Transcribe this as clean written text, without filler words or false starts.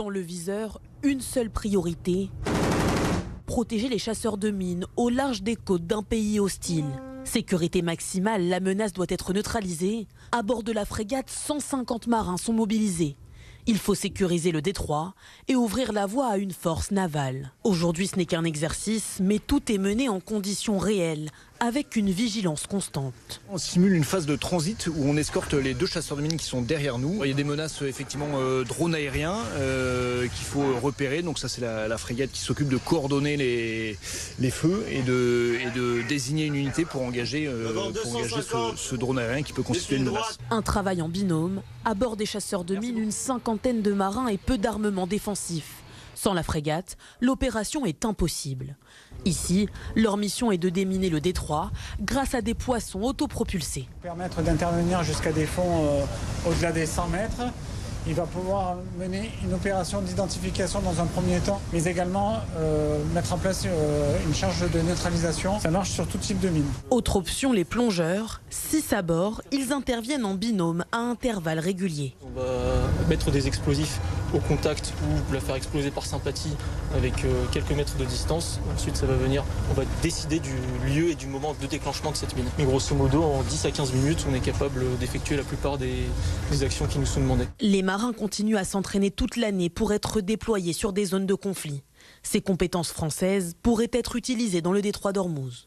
Dans le viseur, une seule priorité: protéger les chasseurs de mines au large des côtes d'un pays hostile. Sécurité maximale, la menace doit être neutralisée. À bord de la frégate, 150 marins sont mobilisés. Il faut sécuriser le détroit et ouvrir la voie à une force navale. Aujourd'hui, ce n'est qu'un exercice, mais tout est mené en conditions réelles, avec une vigilance constante. On simule une phase de transit où on escorte les 2 chasseurs de mines qui sont derrière nous. Il y a des menaces, effectivement, drones aériens qu'il faut repérer. Donc ça, c'est la frégate qui s'occupe de coordonner les feux et de désigner une unité pour engager ce drone aérien qui peut constituer une menace. Un travail en binôme. À bord des chasseurs de mines, une cinquantaine de marins et peu d'armement défensif. Sans la frégate, l'opération est impossible. Ici, leur mission est de déminer le détroit grâce à des poissons autopropulsés. Permettre d'intervenir jusqu'à des fonds au-delà des 100 mètres. Il va pouvoir mener une opération d'identification dans un premier temps, mais également mettre en place une charge de neutralisation. Ça marche sur tout type de mine. Autre option, les plongeurs. 6 à bord, ils interviennent en binôme à intervalles réguliers. On va mettre des explosifs au contact ou la faire exploser par sympathie avec quelques mètres de distance. Ensuite, ça va venir, on va décider du lieu et du moment de déclenchement de cette mine. Mais grosso modo, en 10 à 15 minutes, on est capable d'effectuer la plupart des actions qui nous sont demandées. Les marins continuent à s'entraîner toute l'année pour être déployés sur des zones de conflit. Ces compétences françaises pourraient être utilisées dans le détroit d'Ormuz.